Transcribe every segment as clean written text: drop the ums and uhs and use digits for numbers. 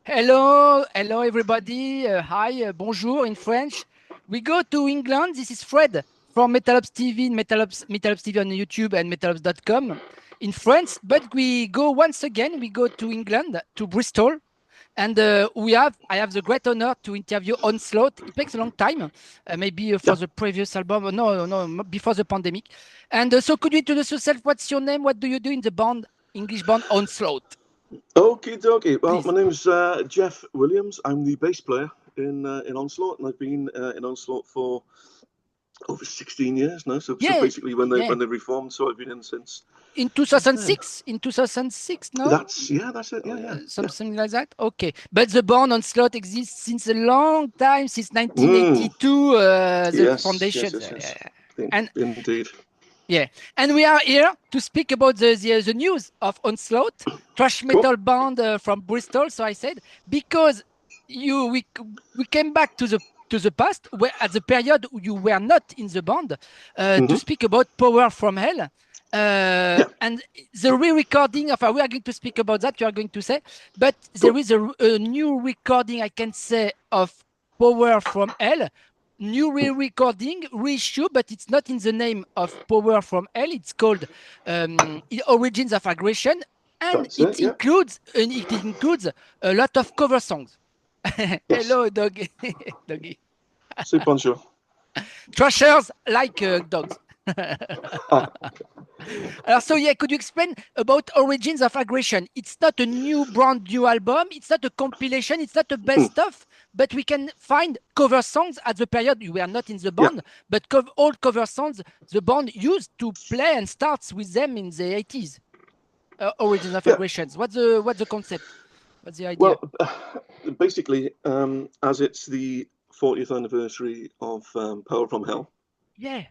Hello everybody. Hi, bonjour in French. We go to England. This is Fred from Metalops TV, Metalops TV on YouTube and metalops.com in France. But we go once again, we go to England, to Bristol. And I have the great honor to interview Onslaught. It takes a long time, maybe for Yeah. the previous album. No, before the pandemic. And so could you introduce yourself? What's your name? What do you do in the band, English band Onslaught? Okie dokie. Well, my Please. name's Jeff Williams. I'm the bass player in Onslaught, and I've been in Onslaught for over 16 years now. So Yeah, basically, when they yeah. when they reformed, so I've been in In since then. 2006, no? That's it. Yeah. Something like that. Okay, but the band Onslaught exists since a long time, since Mm, 1982. The yes, foundation, yes, yes, yes. and Indeed. yeah, and we are here to speak about the news of Onslaught, thrash Cool. metal band from Bristol. So I said because you we came back to the past where at the period you were not in the band to Hmm. speak about Power from Hell. Yeah. And the re-recording of we are going to speak about that. You are going to say, but there Cool. is a new recording I can say of Power from Hell, new re-recording, reissue, but it's not in the name of Power from Hell. It's called Origins of Aggression, and That's it. Yeah. it includes a lot of cover songs. Yes. Hello, dog, doggy. C'est bonjour. Trashers like dogs. Ah. So yeah, could you explain about Origins of Aggression? It's not a new brand new album. It's not a compilation. It's not a best Mm, stuff. But we can find cover songs at the period you were not in the yeah. band. But all cover songs the band used to play and starts with them in the 80s. Origins of Yeah. Aggressions. What's the concept? What's the idea? Well, basically, as it's the 40th anniversary of Power from Hell, Yeah.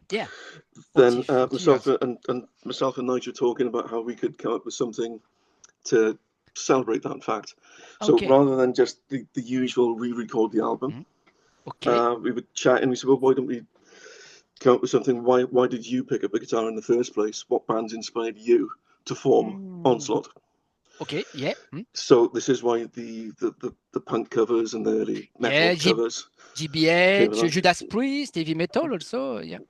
then 40 years. myself and Nigel talking about how we could come up with something to celebrate that fact. So Okay. rather than just the usual re-record the album, Mhm. Okay. we would chat and we said, well, why don't we come up with something? Why did you pick up a guitar in the first place? What bands inspired you to form Mm. Onslaught? Okay. Yeah. So this is why the punk covers and the early metal Yeah. covers came GBH, along. Judas Priest, heavy metal also. Yeah.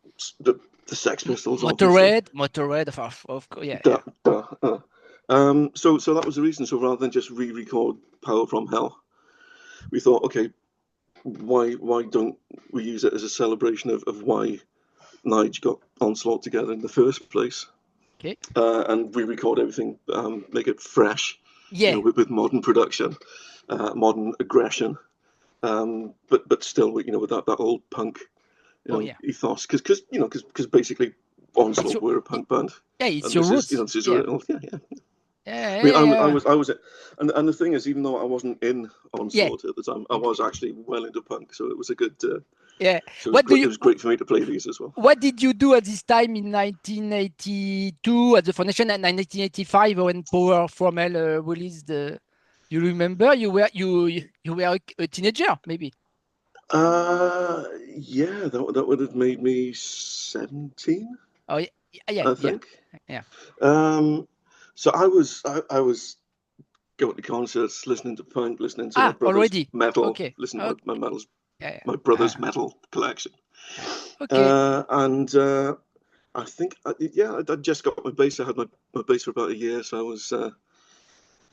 The Sex Pistols, obviously. Motorhead, of course. Yeah, Duh, duh, so that was the reason. So rather than just re-record Power from Hell, we thought, okay, why don't we use it as a celebration of why Nige got Onslaught together in the first place, okay. and re-record everything, make it fresh, Yeah. with modern production, modern aggression, but still, with that old punk, Oh, yeah. ethos, because basically It's Onslaught your, were a punk band, yeah, it's and your this is roots. this is Yeah. original. Yeah. Yeah, I mean, yeah, yeah. I was, and the thing is, even though I wasn't in Yeah. Onslaught at the time, I was actually well into punk, so it was a good. Yeah. So What do it you was great for me to play these as well. what did you do at this time in 1982 at the foundation and 1985 when Power from Hell released? You remember you were a teenager maybe. Yeah, that would have made me 17, Oh yeah, I yeah. think. Yeah. Um, so I was going to concerts, listening to punk, listening to my brother's Already. metal, Okay. listening to Okay. Yeah. my brother's Ah, metal collection, okay. and I think I just got my bass. I had my bass for about a year, so I was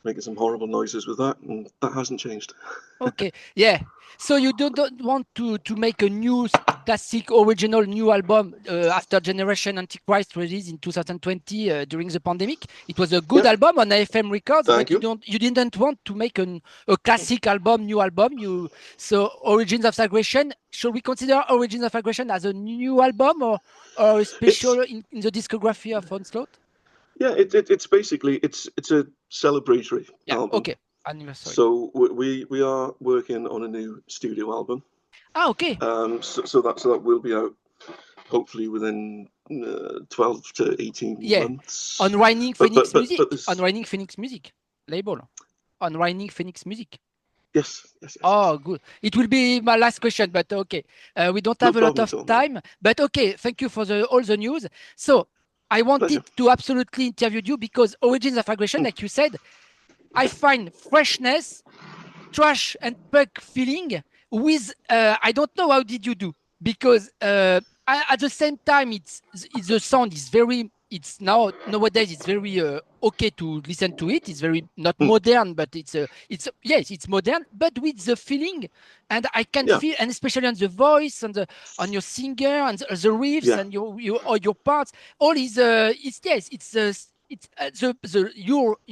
making some horrible noises with that, and that hasn't changed. Okay, yeah. So you don't want to make a new classic original new album after Generation Antichrist released in 2020 during the pandemic. It was a good Yep, album on AFM Records, thank but you. you didn't want to make a classic album, new album. So Origins of Aggression. Should we consider Origins of Aggression as a new album or a It's special in the discography of Onslaught? yeah, it's basically it's a celebratory Yeah. album. Okay. Anniversary. So we are working on a new studio album. Ah. Okay. So that will be out hopefully within 12 to 18 Yeah. On months. Raining But Phoenix Music. On this Raining Phoenix Music label. On Raining Phoenix Music. yes. Oh, good. It will be my last question, but okay. We don't No have a lot problem of at all. No time, but okay. Thank you for all the news. So I pleasure. wanted to absolutely interview you because Origins of Aggression, like you said, I find freshness thrash and punk feeling with I don't know how did you do, because at the same time it's the sound is very, it's nowadays it's very okay to listen to it. It's very not modern, but it's yes, it's modern, but with the feeling, and I can feel, and especially on the voice, on your singer, and the riffs, and your parts, all is it's yes, it's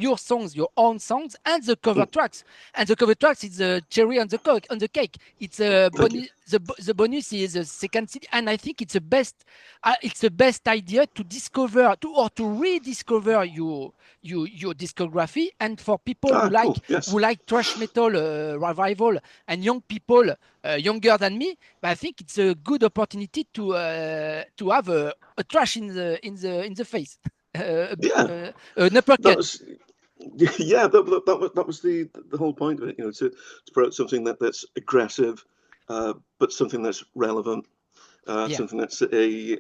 your songs, your own songs, and the cover tracks. And the cover tracks is the cherry on the cake. It's a bonus. The bonus is a second CD, and I think it's the best. It's the best idea to discover to rediscover your discography. And for people who like thrash metal revival, and young people younger than me, but I think it's a good opportunity to have a thrash in the face. An uppercut. Yeah, that was the whole point of it, to put out something that's aggressive, but something that's relevant, something that's a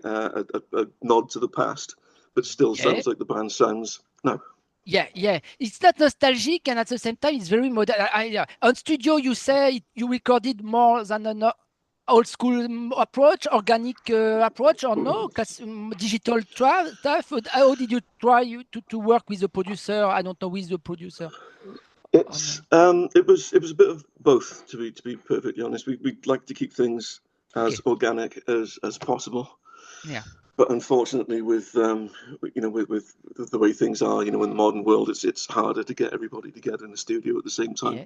nod to the past, but still sounds like the band sounds now. Yeah. It's not nostalgic, and at the same time, it's very modern. On studio, you say you recorded more than an old school approach, organic approach, or no? Digital stuff. How did you try to work with the producer? I don't know, with the producer. It was a bit of both, to be perfectly honest. We'd like to keep things as organic as possible. Yeah. But unfortunately, with with the way things are, in the modern world, it's harder to get everybody together in the studio at the same time. Yeah.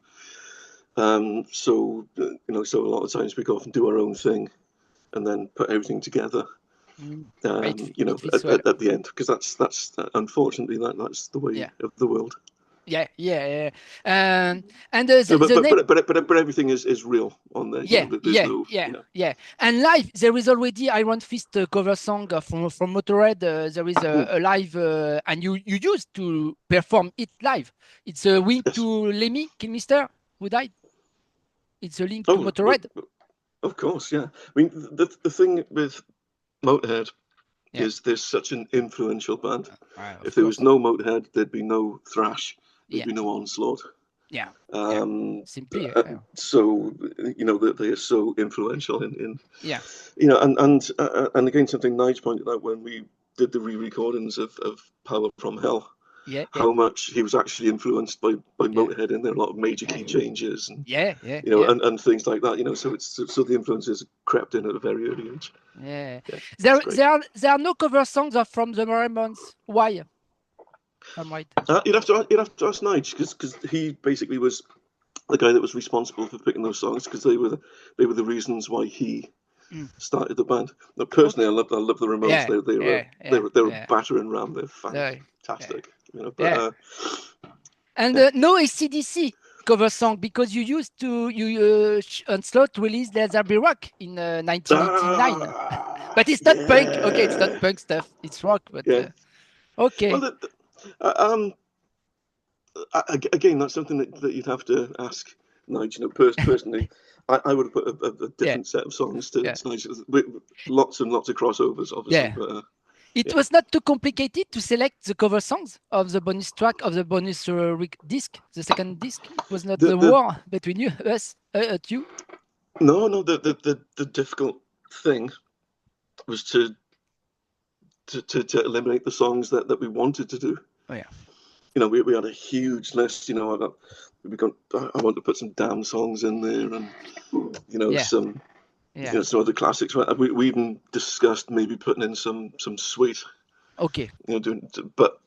So a lot of times we go off and do our own thing, and then put everything together. At the end, because that's unfortunately that's the way of the world. Yeah. But everything is real on there. Yeah. And live, there is already Iron Fist cover song from Motorhead. There is a live, and you used to perform it live. It's a wink to Lemmy Kilmister, who died. It's a link to Motorhead. Of course, yeah. I mean, the thing with Motorhead is they're such an influential band. If there was no Motorhead, there'd be no thrash. There'd be no Onslaught. Yeah. Simply. So they are so influential in and again, something Nige pointed out when we did the re-recordings of Power from Hell. How much he was actually influenced by Motorhead in there, a lot of major key changes and and things like that. So the influences crept in at a very early age. There are no cover songs from the Ramones. Why? I'm right. You'd have to ask Nige, because he basically was the guy that was responsible for picking those songs, because they were the reasons why he started the band. Now, personally, I love the Ramones. They were a battering ram. They're fantastic. No AC/DC cover song, because you used to Onslaught released Let There Be Rock in 1989, but it's not punk. Okay, it's not punk stuff. It's rock, but okay. Well, again, that's something that you'd have to ask Nige. Personally, I would have put a different set of songs to Nige, with lots and lots of crossovers, obviously. But, it was not too complicated to select the cover songs of the bonus track of the bonus disc, the second disc. It was not the war between us. No. The difficult thing was to eliminate the songs that we wanted to do. We had a huge list. I want to put some damn songs in there, and some other classics. We even discussed maybe putting in some sweet. Okay. But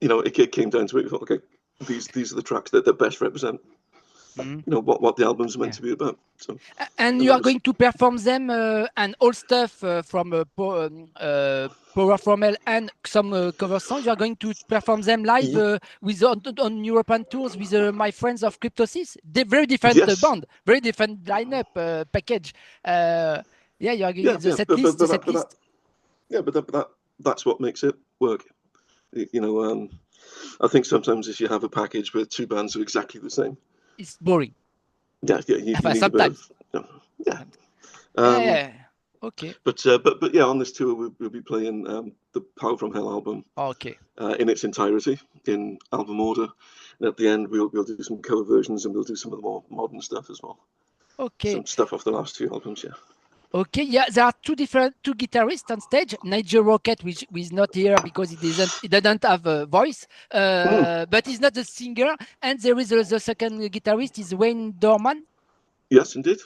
it came down to it. We thought, okay, these are the tracks that best represent what the album's meant to be about. So, and you are going to perform them and all stuff from Power from Hell and some cover songs. You are going to perform them live with on European tours with my friends of Cryptosis. They're very different band, very different lineup package. You are going the set list. But that's what makes it work. I think sometimes if you have a package with two bands who are exactly the same, it's boring. You need sometimes. Okay. But on this tour we'll be playing the Power from Hell album. Okay. In its entirety in album order, And at the end, we'll do some cover versions, and we'll do some of the more modern stuff as well. Okay. Some stuff off the last 2 albums, yeah. Okay, yeah, there are two guitarists on stage. Nigel Rocket, which is not here because he doesn't have a voice, but he's not a singer. And there is the second guitarist is Wayne Dorman. Yes, indeed.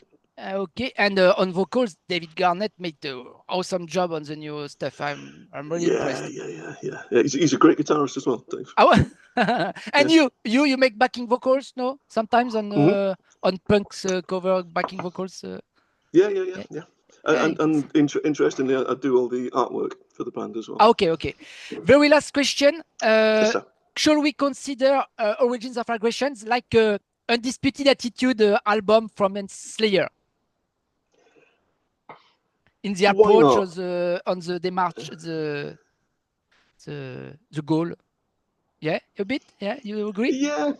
Okay, and on vocals, David Garnett made an awesome job on the new stuff. I'm really impressed. Yeah. He's a great guitarist as well, Dave. Oh, and you make backing vocals, no? Sometimes on punk's cover backing vocals. Yeah. And interestingly, I do all the artwork for the band as well. Okay. Very last question. Yes, sir. Should we consider Origins of Aggressions like Undisputed Attitude album from Slayer? In the approach on the demarche, the goal. Yeah, a bit. Yeah, you agree? Yeah.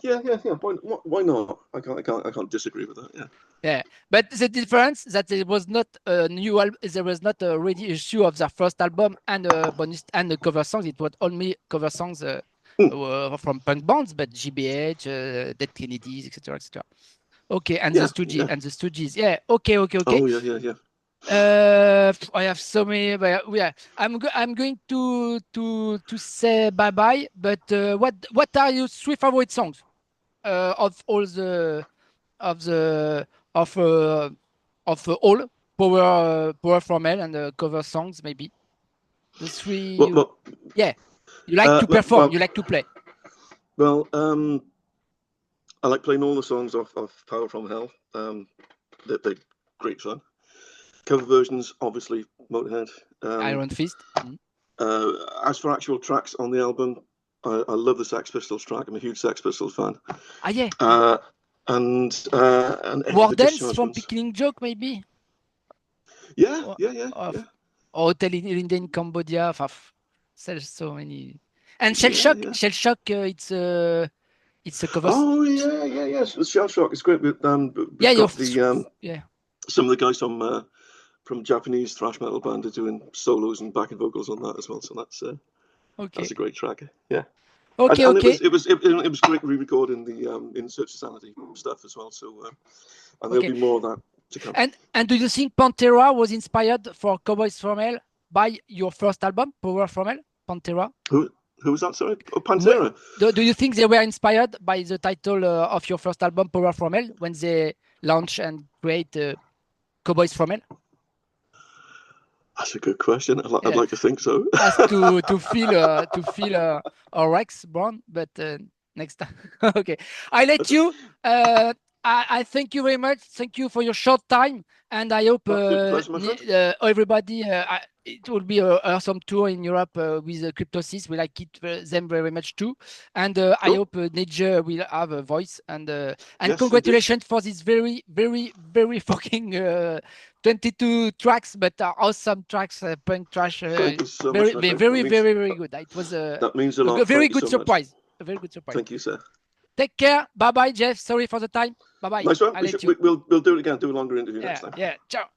Why not? I can't disagree with that. Yeah, but the difference that there was not a new there was not a ready issue of their first album and bonus and the cover songs. It was only cover songs from punk bands, but GBH, Dead Kennedys, etc. Okay, and the Stooges. Yeah. Okay. Oh yeah. I have so many. But yeah, I'm going to say bye bye. But what are your 3 favorite songs of all all Power from Hell and cover songs maybe the 3? You like to perform. You like to play. Well, I like playing all the songs of Power from Hell. They're great fun. Cover versions, obviously, Motorhead. Iron Fist. As for actual tracks on the album, I love the Sex Pistols track. I'm a huge Sex Pistols fan. Yeah. And War Dance from Killing Joke, maybe. Yeah. Or Hotel in Cambodia. There's so many. And Shell Shock. Shell Shock. It's a cover. Oh yeah. Shell Shock is great. With some of the guys from Japanese thrash metal band are doing solos and backing vocals on that as well. So that's a great track. Yeah. Okay. It was great re-recording the In Search of Sanity stuff as well. So and there'll be more of that to come. And do you think Pantera was inspired for Cowboys from Hell by your first album, Power from Hell? Pantera. Who was that? Sorry, Pantera. Do you think they were inspired by the title of your first album, Power from Hell, when they launch and create Cowboys from Hell? That's a good question. I'd like to think so. to feel our Rex Brown, but next time. Okay, I let you. I thank you very much. Thank you for your short time, and I hope everybody. It will be an awesome tour in Europe with Cryptosis. We like them very much too, and I hope Nature will have a voice. And yes, congratulations for this very, very, very fucking 22 tracks, but awesome tracks, punk trash. Thank you so very, much. very, very good. It was that means a lot. A very good surprise. A very good surprise. Thank you, sir. Take care. Bye bye, Jeff. Sorry for the time. Bye bye. Nice one. We'll do it again. Do a longer interview next time. Yeah. Ciao.